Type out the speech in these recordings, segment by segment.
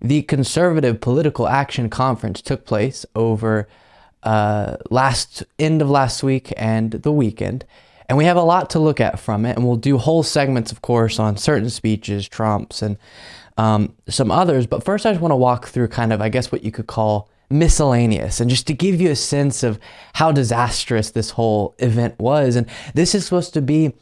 the Conservative Political Action Conference took place over end of last week and the weekend. And we have a lot to look at from it. And we'll do whole segments, of course, on certain speeches, Trump's and some others. But first, I just want to walk through kind of, I guess, what you could call miscellaneous, and just to give you a sense of how disastrous this whole event was. And this is supposed to be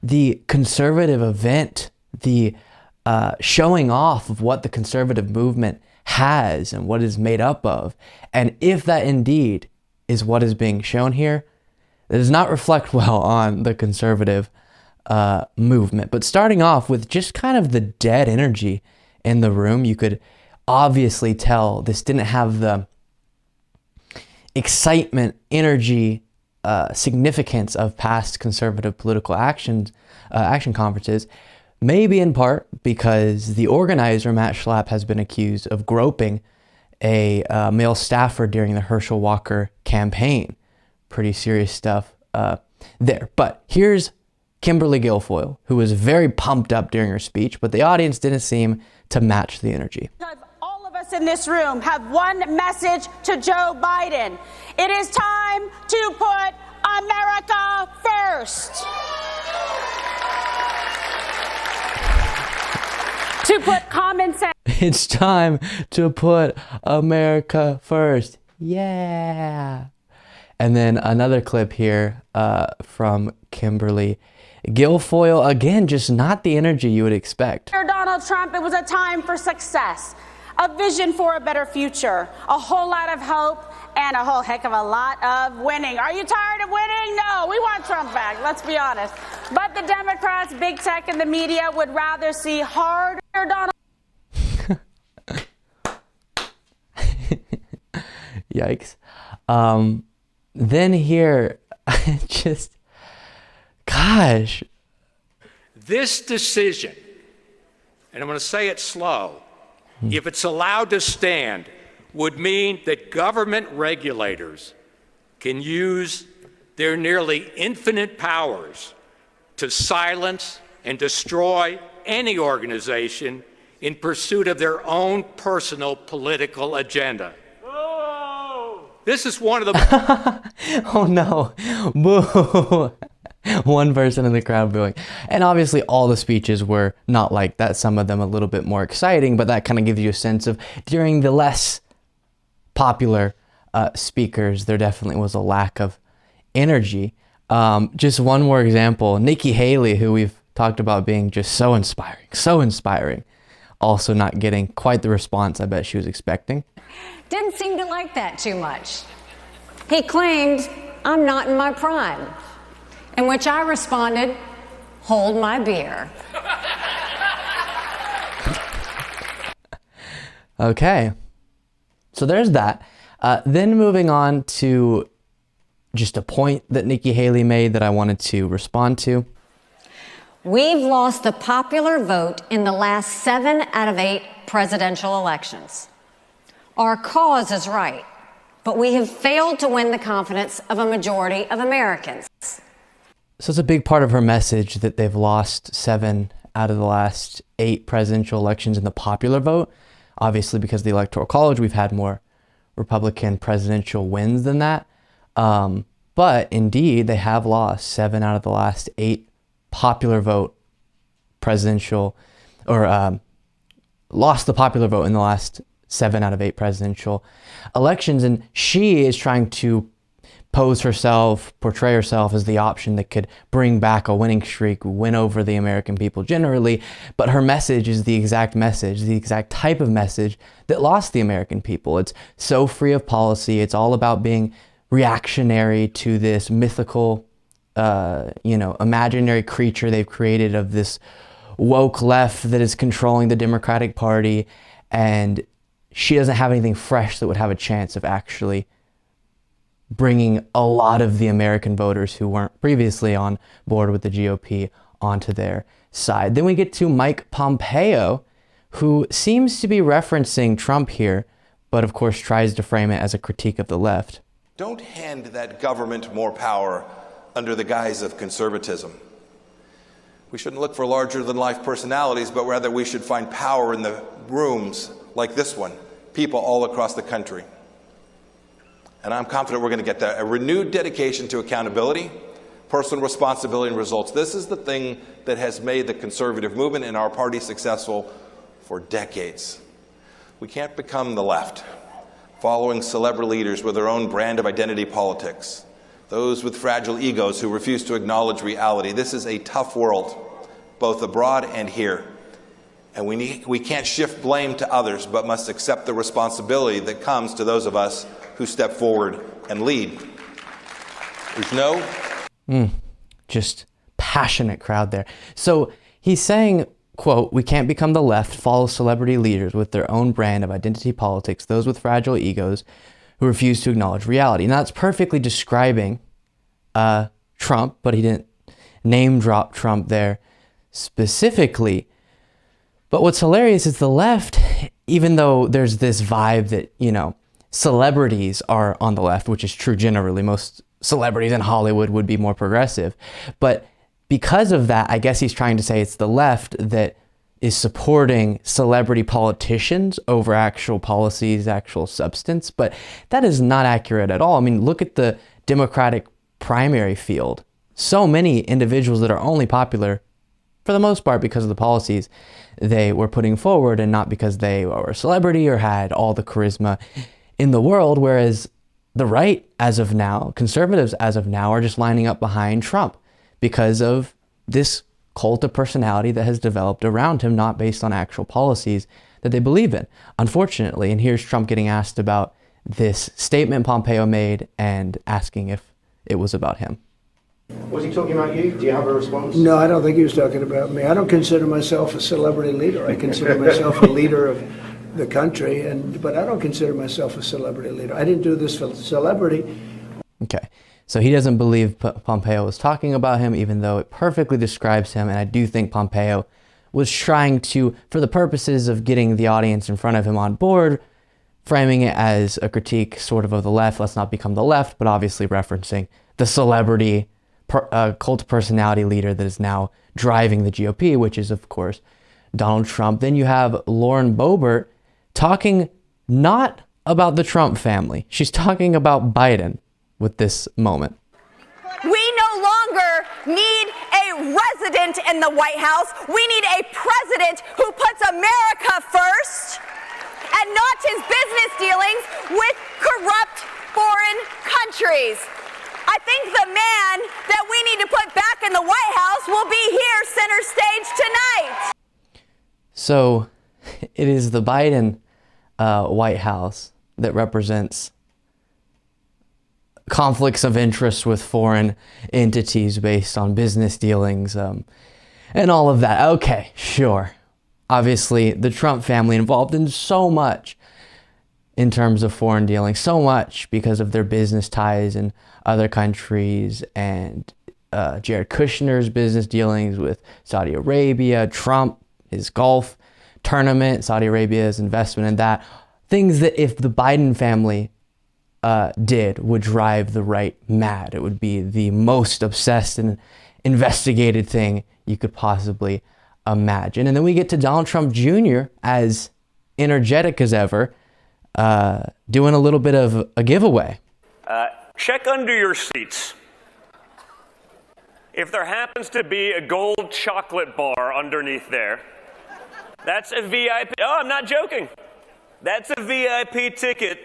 the conservative event, the showing off of what the conservative movement has and what is made up of. And if that indeed is what is being shown here, it does not reflect well on the conservative movement. But starting off with just kind of the dead energy in the room, you could obviously tell this didn't have the excitement, energy, significance of past conservative political action conferences, maybe in part because the organizer, Matt Schlapp, has been accused of groping a male staffer during the Herschel Walker campaign. Pretty serious stuff there. But here's Kimberly Guilfoyle, who was very pumped up during her speech, but the audience didn't seem to match the energy. All of us in this room have one message to Joe Biden. It is time to put America first. To put common sense. It's time to put America first. Yeah. And then another clip here from Kimberly Guilfoyle. Again, just not the energy you would expect. Donald Trump, it was a time for success, a vision for a better future, a whole lot of hope, and a whole heck of a lot of winning. Are you tired of winning? No, we want Trump back, let's be honest. But the Democrats, big tech, and the media would rather see harder Donald. Yikes. Then here, just, gosh. This decision, and I'm going to say it slow, if it's allowed to stand, would mean that government regulators can use their nearly infinite powers to silence and destroy any organization in pursuit of their own personal political agenda. This is one of the... Oh no, boo. One person in the crowd booing. And obviously all the speeches were not like that. Some of them a little bit more exciting, but that kind of gives you a sense of during the less popular speakers, there definitely was a lack of energy. Just one more example, Nikki Haley, who we've talked about being just so inspiring, also not getting quite the response I bet she was expecting. Didn't seem to like that too much. He claimed, "I'm not in my prime," in which I responded, "Hold my beer." Okay, so there's that. Then moving on to just a point that Nikki Haley made that I wanted to respond to. We've lost the popular vote in the last 7 out of 8 presidential elections. Our cause is right, but we have failed to win the confidence of a majority of Americans. So it's a big part of her message that they've lost 7 out of the last 8 presidential elections in the popular vote. Obviously, because of the Electoral College, we've had more Republican presidential wins than that. But indeed, they have lost 7 out of the last 8 popular vote presidential, or lost the popular vote in the last 7 out of 8 presidential elections. And she is trying to portray herself as the option that could bring back a winning streak, win over the American people generally. But her message is the exact type of message that lost the American people. It's so free of policy. It's all about being reactionary to this mythical, imaginary creature they've created of this woke left that is controlling the Democratic Party. And she doesn't have anything fresh that would have a chance of actually bringing a lot of the American voters who weren't previously on board with the GOP onto their side. Then we get to Mike Pompeo, who seems to be referencing Trump here, but of course tries to frame it as a critique of the left. Don't hand that government more power under the guise of conservatism. We shouldn't look for larger-than-life personalities, but rather we should find power in the rooms like this one, people all across the country. And I'm confident we're going to get that. A renewed dedication to accountability, personal responsibility, and results. This is the thing that has made the conservative movement in our party successful for decades. We can't become the left, following celebrity leaders with their own brand of identity politics, those with fragile egos who refuse to acknowledge reality. This is a tough world, both abroad and here. And we can't shift blame to others, but must accept the responsibility that comes to those of us who step forward and lead. There's no... Just passionate crowd there. So he's saying, quote, "We can't become the left, follow celebrity leaders with their own brand of identity politics, those with fragile egos who refuse to acknowledge reality." Now that's perfectly describing Trump, but he didn't name drop Trump there specifically. But what's hilarious is the left, even though there's this vibe that, you know, celebrities are on the left, which is true generally, most celebrities in Hollywood would be more progressive. But because of that, I guess he's trying to say it's the left that is supporting celebrity politicians over actual policies, actual substance. But that is not accurate at all. I mean, look at the Democratic primary field. So many individuals that are only popular for the most part because of the policies they were putting forward and not because they were a celebrity or had all the charisma in the world, whereas the right, as of now, conservatives as of now, are just lining up behind Trump because of this cult of personality that has developed around him, not based on actual policies that they believe in, unfortunately. And here's Trump getting asked about this statement Pompeo made and asking if it was about him. Was he talking about you? Do you have a response? No, I don't think he was talking about me. I don't consider myself a celebrity leader. I consider myself a leader of the country, but I don't consider myself a celebrity leader. I didn't do this for celebrity. Okay, so he doesn't believe Pompeo was talking about him, even though it perfectly describes him. And I do think Pompeo was trying to, for the purposes of getting the audience in front of him on board, framing it as a critique sort of the left. Let's not become the left, but obviously referencing the celebrity cult personality leader that is now driving the GOP, which is, of course, Donald Trump. Then you have Lauren Boebert talking not about the Trump family. She's talking about Biden with this moment. We no longer need a resident in the White House. We need a president who puts America first and not his business dealings with corrupt foreign countries. I think the man that we need to put back in the White House will be here center stage tonight. So it is the Biden White House that represents conflicts of interest with foreign entities based on business dealings and all of that. Okay, sure. Obviously, the Trump family involved in so much in terms of foreign dealings, so much because of their business ties in other countries and Jared Kushner's business dealings with Saudi Arabia, Trump, his golf tournament, Saudi Arabia's investment in that. Things that if the Biden family did would drive the right mad. It would be the most obsessed and investigated thing you could possibly imagine. And then we get to Donald Trump Jr. as energetic as ever, doing a little bit of a giveaway. Check under your seats. If there happens to be a gold chocolate bar underneath there, that's a VIP. Oh, I'm not joking. That's a VIP ticket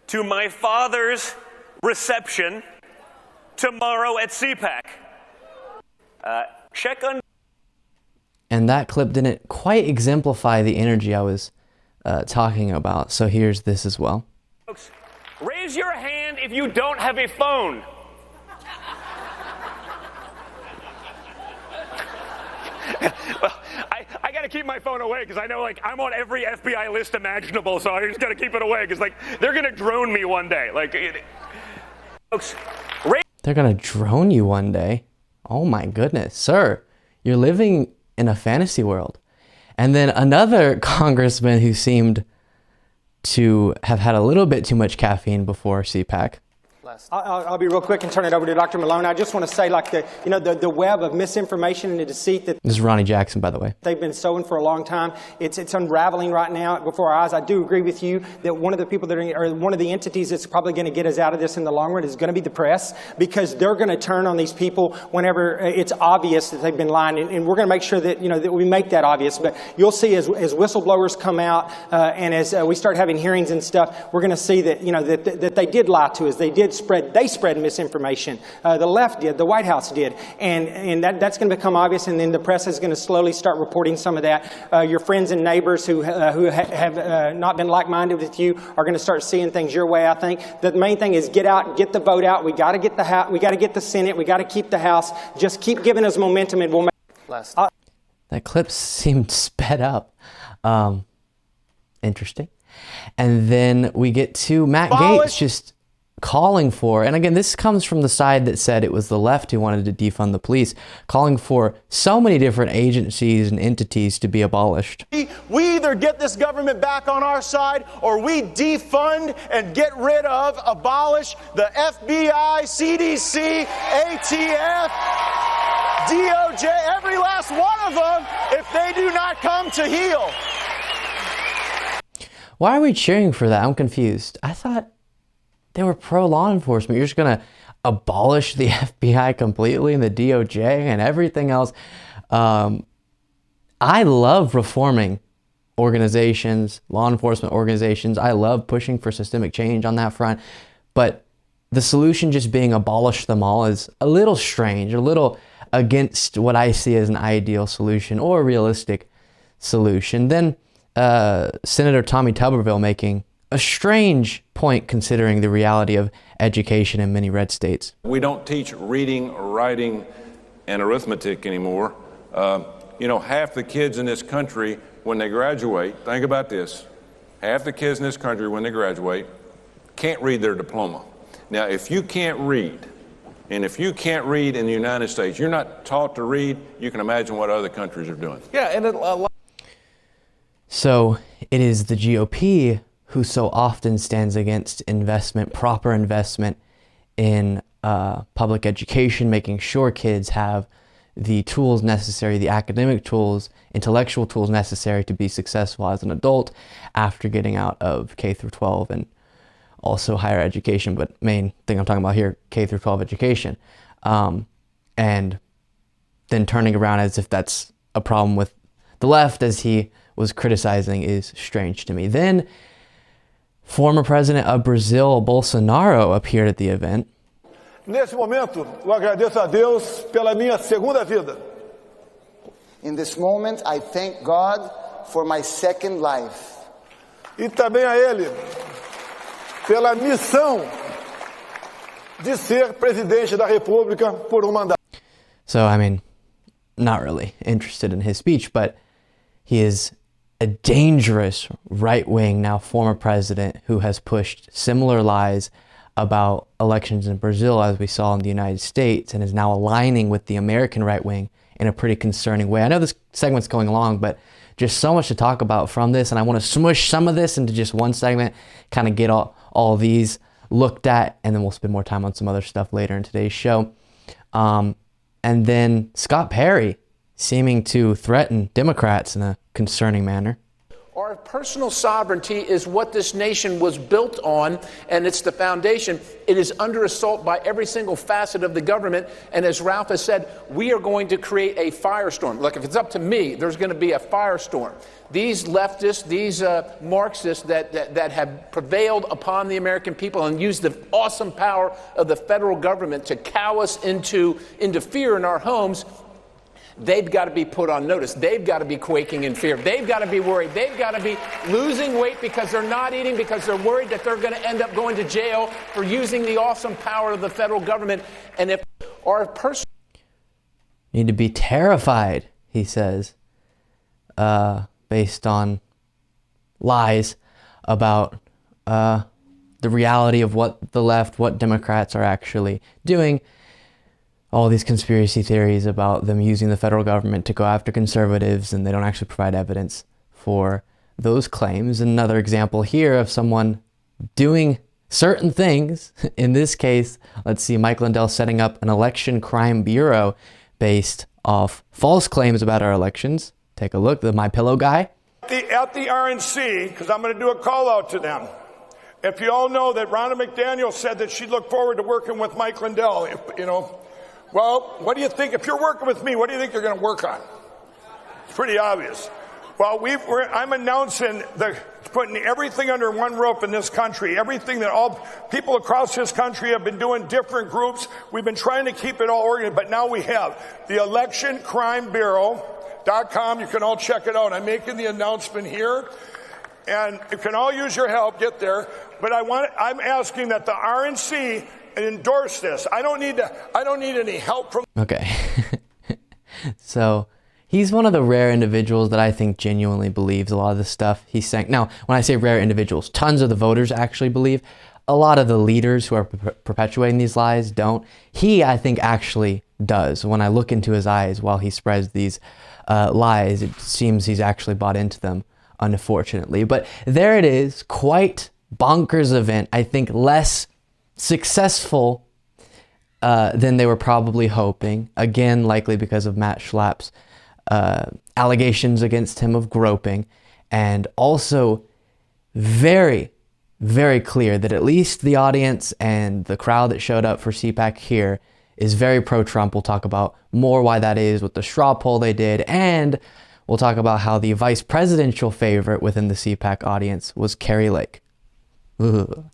to my father's reception tomorrow at CPAC. Check under. And that clip didn't quite exemplify the energy I was talking about. So here's this as well. Folks, raise your hand if you don't have a phone. Well, I got to keep my phone away because I know, like, I'm on every FBI list imaginable, so I just got to keep it away because, like, they're going to drone me one day. Like, folks, they're going to drone you one day? Oh my goodness, sir. You're living in a fantasy world. And then another congressman who seemed to have had a little bit too much caffeine before CPAC. I'll be real quick and turn it over to Dr. Malone. I just want to say, like, the web of misinformation and the deceit that This is Ronnie Jackson, by the way. they've been sowing for a long time. It's unraveling right now before our eyes. I do agree with you that one of the people or one of the entities that's probably going to get us out of this in the long run is going to be the press, because they're going to turn on these people whenever it's obvious that they've been lying, and we're going to make sure that that we make that obvious. But you'll see as whistleblowers come out and as we start having hearings and stuff, we're going to see that that they did lie to us. They spread misinformation. The left did. The White House did. And that's going to become obvious, and then the press is going to slowly start reporting some of that. Your friends and neighbors who have not been like-minded with you are going to start seeing things your way, I think. The main thing is get out, get the vote out. We got to get the House. We got to get the Senate. We got to keep the House. Just keep giving us momentum, and we'll make That clip seemed sped up. Interesting. And then we get to Matt Gaetz just calling for, and again, this comes from the side that said it was the left who wanted to defund the police, calling for so many different agencies and entities to be abolished. We either get this government back on our side, or we defund and get rid of, abolish the FBI, CDC, ATF, DOJ, every last one of them, if they do not come to heel. Why are we cheering for that? I'm confused. I thought they were pro-law enforcement. You're just going to abolish the FBI completely and the DOJ and everything else. I love reforming organizations, law enforcement organizations. I love pushing for systemic change on that front. But the solution just being abolish them all is a little strange, a little against what I see as an ideal solution or a realistic solution. Then Senator Tommy Tuberville making a strange point considering the reality of education in many red states. We don't teach reading, writing, and arithmetic anymore. Half the kids in this country, when they graduate, think about this, half the kids in this country, when they graduate, can't read their diploma. Now, if you can't read, and if you can't read in the United States, you're not taught to read, you can imagine what other countries are doing. Yeah, and So it is the GOP who so often stands against investment, proper investment in public education, making sure kids have the tools necessary, the academic tools, intellectual tools necessary to be successful as an adult after getting out of K through 12 and also higher education. But main thing I'm talking about here, K through 12 education. And then turning around as if that's a problem with the left, as he was criticizing, is strange to me. Then former president of Brazil, Bolsonaro, appeared at the event. nesse momento, eu agradeço a Deus pela minha segunda vida. In this moment, I thank God for my second life. E também a Ele pela missão de ser presidente da República por mandato. So, I mean, not really interested in his speech, but he is a dangerous right-wing, now former president, who has pushed similar lies about elections in Brazil as we saw in the United States, and is now aligning with the American right wing in a pretty concerning way. I know this segment's going long, but just so much to talk about from this, and I want to smush some of this into just one segment, kind of get all these looked at, and then we'll spend more time on some other stuff later in today's show. And then Scott Perry seeming to threaten Democrats in a concerning manner. Our personal sovereignty is what this nation was built on, and it's the foundation. It is under assault by every single facet of the government, and as Ralph has said, we are going to create a firestorm. Look, if it's up to me, there's going to be a firestorm. These leftists, these Marxists that have prevailed upon the American people and used the awesome power of the federal government to cow us into fear in our homes, they've got to be put on notice. They've got to be quaking in fear. They've got to be worried. They've got to be losing weight because they're not eating, because they're worried that they're going to end up going to jail for using the awesome power of the federal government. And if our person need to be terrified, he says, based on lies about the reality of what the left, what Democrats are actually doing. All these conspiracy theories about them using the federal government to go after conservatives, and they don't actually provide evidence for those claims. Another example here of someone doing certain things. In this case, let's see, Mike Lindell setting up an election crime bureau based off false claims about our elections. Take a look, the MyPillow guy. At the RNC, because I'm going to do a call out to them. If you all know that Ronna McDaniel said that she looked forward to working with Mike Lindell, well, what do you think? If you're working with me, what do you think you're going to work on? It's pretty obvious. Well, I'm announcing putting everything under one roof in this country, everything that all people across this country have been doing, different groups. We've been trying to keep it all organized, but now we have the Election Crime Bureau.com. You can all check it out. I'm making the announcement here, and you can all use your help, get there. But I'm asking that the RNC endorse this. I don't need any help from. Okay. So he's one of the rare individuals that I think genuinely believes a lot of the stuff he's saying. Now, when I say rare individuals, tons of the voters actually believe. A lot of the leaders who are perpetuating these lies don't. He, I think, actually does. When I look into his eyes while he spreads these lies, it seems he's actually bought into them, unfortunately. But there it is, quite bonkers event. I think less successful than they were probably hoping. Again, likely because of Matt Schlapp's allegations against him of groping, and also very, very clear that at least the audience and the crowd that showed up for CPAC here is very pro-Trump. We'll talk about more why that is with the straw poll they did, and we'll talk about how the vice presidential favorite within the CPAC audience was Carrie Lake. Ugh.